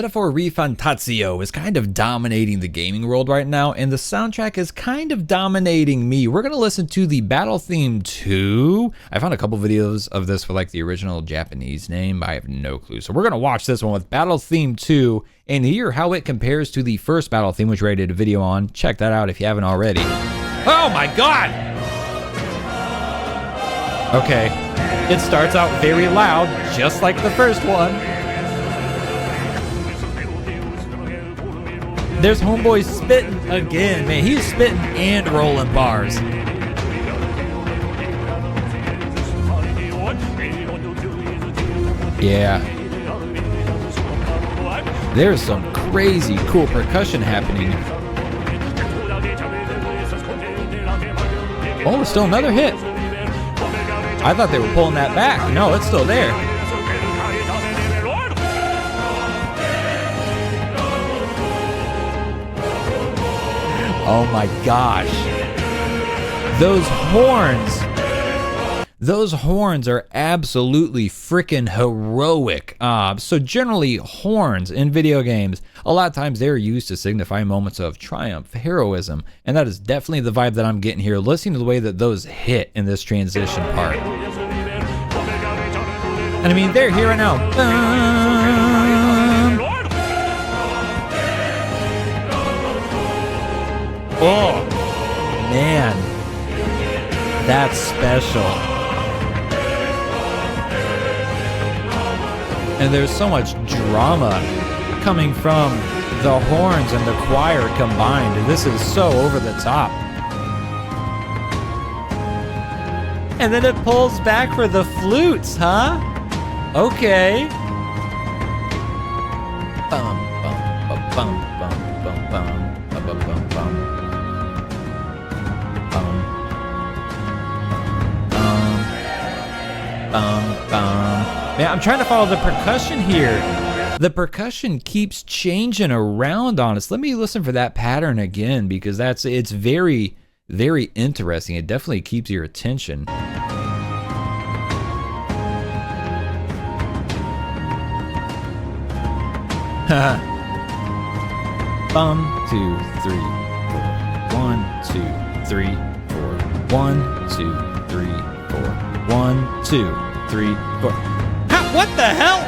Metaphor ReFantazio is kind of dominating the gaming world right now, and the soundtrack is kind of dominating me. We're going to listen to the battle theme 2. I found a couple videos of this for like the original Japanese name. I have no clue. So we're going to watch this one with battle theme 2 and hear how it compares to the first battle theme, which I did a video on. Check that out if you haven't already. Oh my god! Okay, it starts out very loud, just like the first one. There's homeboy spitting again, man. He's spitting and rolling bars. Yeah. There's some crazy cool percussion happening. Oh, still another hit. I thought they were pulling that back. No, it's still there. Oh my gosh. Those horns are absolutely freaking heroic. So generally horns in video games, a lot of times they're used to signify moments of triumph, heroism, and that is definitely the vibe that I'm getting here, listening to the way that those hit in this transition part. And I mean, they're here right now. Oh, man, that's special. And there's so much drama coming from the horns and the choir combined. This is so over the top. And then it pulls back for the flutes, huh? Okay. Bum, bum, bum, bum, bum, bum, bum, bum, bum, bum. Man, I'm trying to follow the percussion here. The percussion keeps changing around on us. Let me listen for that pattern again, because it's very, very interesting. It definitely keeps your attention. Bum, 2, 3, 4. 1, 2, 3, 4. 1, 2, 3, 4. 1, 2, 3, 4. What the hell?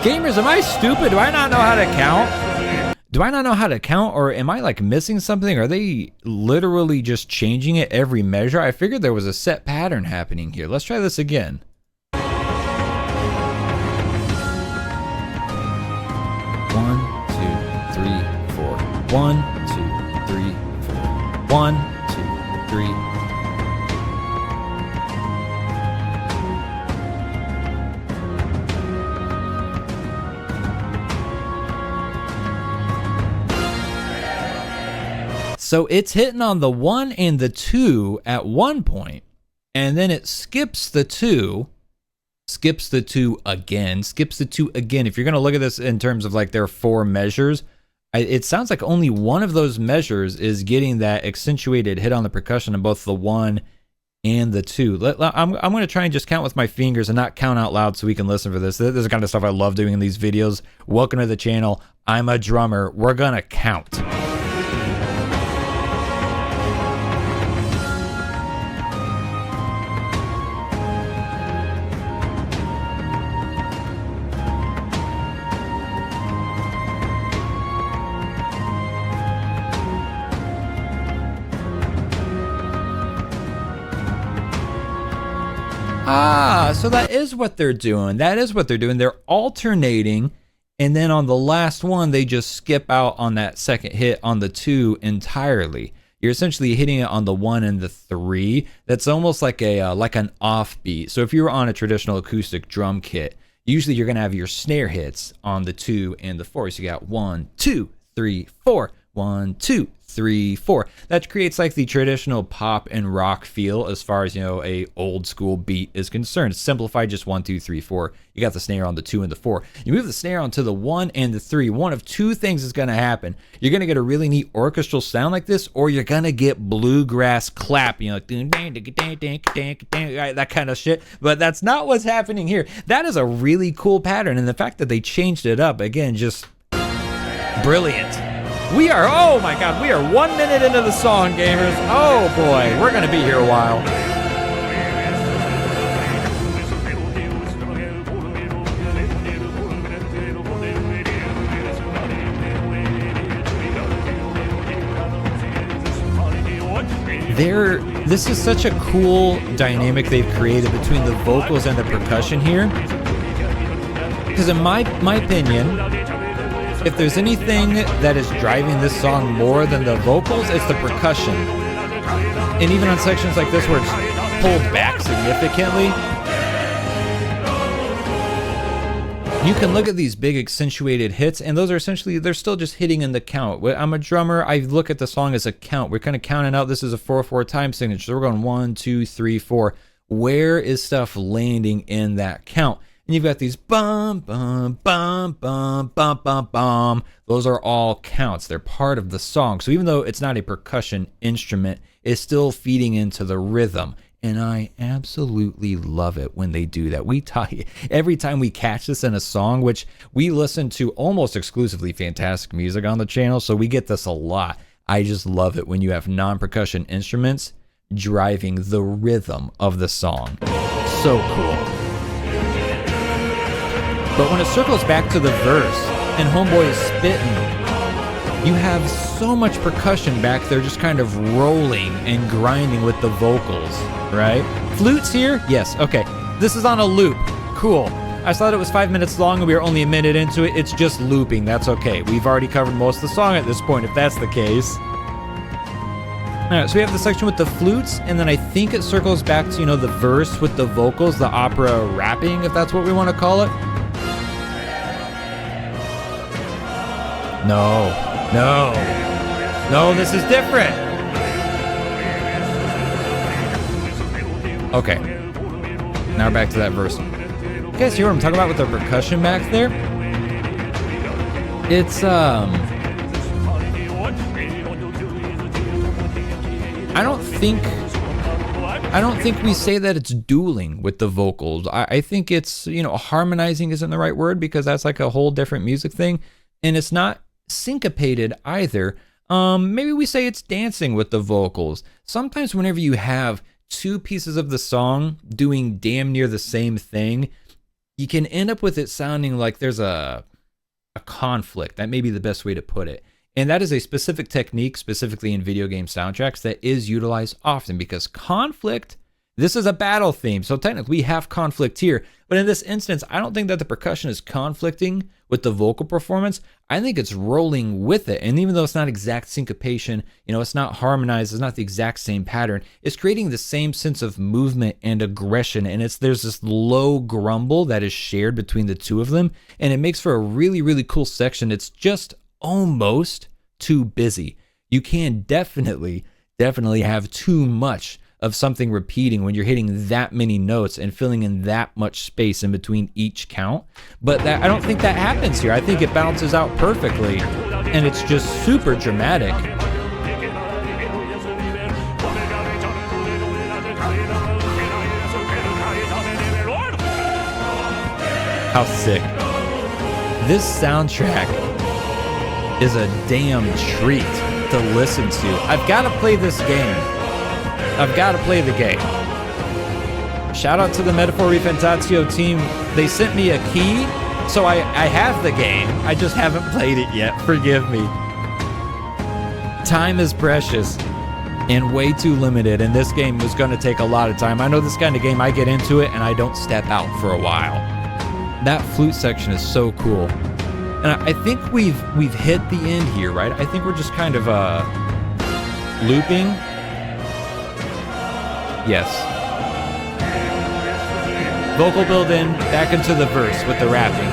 Gamers, am I stupid? Do I not know how to count? Do I not know how to count, or am I like missing something? Are they literally just changing it every measure? I figured there was a set pattern happening here. Let's try this again. 1, 2, 3, 4. 1, 2, 3, 4. 1, 2, 3. So it's hitting on the 1 and the 2 at one point, and then it skips the 2 again. If you're going to look at this in terms of like their 4 measures, it sounds like only one of those measures is getting that accentuated hit on the percussion in both the 1 and the 2. I'm going to try and just count with my fingers and not count out loud so we can listen for this. This is the kind of stuff I love doing in these videos. Welcome to the channel. I'm a drummer. We're going to count. So that is what they're doing. They're alternating, and then on the last one, they just skip out on that second hit on the 2 entirely. You're essentially hitting it on the 1 and the 3. That's almost like an offbeat. So if you were on a traditional acoustic drum kit, usually you're gonna have your snare hits on the 2 and the 4. So you got 1, 2, 3, 4. 1, 2, 3, 4. That creates like the traditional pop and rock feel as far as, you know, a old school beat is concerned. Simplified, just 1, 2, 3, 4. You got the snare on the 2 and the 4. You move the snare onto the 1 and the 3. One of two things is going to happen. You're going to get a really neat orchestral sound like this, or you're going to get bluegrass clap, you know, like that kind of shit. But that's not what's happening here. That is a really cool pattern, and the fact that they changed it up, again, just brilliant. We are, oh my God, we are 1 minute into the song, gamers. Oh boy, we're gonna be here a while. This is such a cool dynamic they've created between the vocals and the percussion here. Because in my opinion, if there's anything that is driving this song more than the vocals, it's the percussion. And even on sections like this where it's pulled back significantly, you can look at these big accentuated hits, and those are essentially, they're still just hitting in the count. I'm a drummer, I look at the song as a count. We're kind of counting out, this is a 4/4 time signature. So we're going 1, 2, 3, 4. Where is stuff landing in that count? And you've got these bum, bum, bum, bum, bum, bum, bum. Those are all counts. They're part of the song. So even though it's not a percussion instrument, it's still feeding into the rhythm. And I absolutely love it when they do that. Every time we catch this in a song, which we listen to almost exclusively fantastic music on the channel, so we get this a lot. I just love it when you have non-percussion instruments driving the rhythm of the song. So cool. But when it circles back to the verse and Homeboy is spitting, you have so much percussion back there just kind of rolling and grinding with the vocals, right? Flutes here? Yes, okay. This is on a loop. Cool. I thought it was 5 minutes long and we were only a minute into it. It's just looping. That's okay. We've already covered most of the song at this point, if that's the case. All right, so we have the section with the flutes, and then I think it circles back to, you know, the verse with the vocals, the opera rapping, if that's what we want to call it. No, this is different. Okay, now we're back to that verse. You guys hear what I'm talking about with the percussion back there? It's, I don't think we say that it's dueling with the vocals. I think it's, you know, harmonizing isn't the right word because that's like a whole different music thing. And it's not syncopated either. Maybe we say it's dancing with the vocals. Sometimes whenever you have two pieces of the song doing damn near the same thing, you can end up with it sounding like there's a conflict. That may be the best way to put it. And that is a specific technique, specifically in video game soundtracks, that is utilized often because conflict, this is a battle theme. So technically we have conflict here. But in this instance, I don't think that the percussion is conflicting with the vocal performance. I think it's rolling with it. And even though it's not exact syncopation, you know, it's not harmonized, it's not the exact same pattern, it's creating the same sense of movement and aggression. And there's this low grumble that is shared between the two of them. And it makes for a really, really cool section. It's just almost too busy. You can definitely have too much of something repeating when you're hitting that many notes and filling in that much space in between each count. But I don't think that happens here. I think it balances out perfectly, and it's just super dramatic. How sick. This soundtrack is a damn treat to listen to. I've got to play this game. I've got to play the game. Shout out to the Metaphor ReFantazio team. They sent me a key, so I have the game. I just haven't played it yet. Forgive me. Time is precious and way too limited, and this game was going to take a lot of time. I know this kind of game, I get into it and I don't step out for a while. That flute section is so cool. And I think we've hit the end here, right? I think we're just kind of looping. Yes. Vocal build in, back into the verse with the rapping.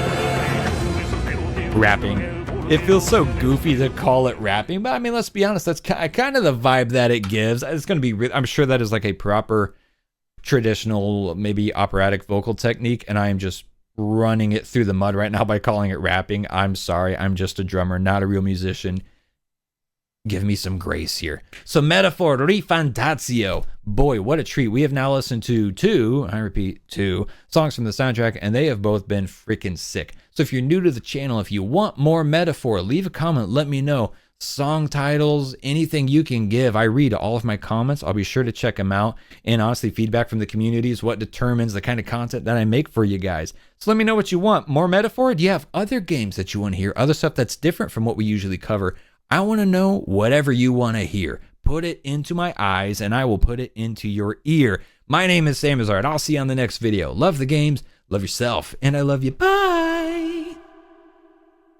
It feels so goofy to call it rapping, but I mean, let's be honest, that's kind of the vibe that it gives. It's going to be, I'm sure that is like a proper traditional, maybe operatic vocal technique, and I am just running it through the mud right now by calling it rapping. I'm sorry, I'm just a drummer, not a real musician. Give me some grace here. So Metaphor ReFantazio. Boy, what a treat. We have now listened to two songs from the soundtrack, and they have both been freaking sick. So if you're new to the channel, if you want more Metaphor, leave a comment, let me know. Song titles, anything you can give. I read all of my comments. I'll be sure to check them out. And honestly, feedback from the community is what determines the kind of content that I make for you guys. So let me know what you want. More Metaphor? Do you have other games that you want to hear? Other stuff that's different from what we usually cover? I want to know whatever you want to hear. Put it into my eyes and I will put it into your ear. My name is Samizard. I'll see you on the next video. Love the games, love yourself, and I love you. Bye.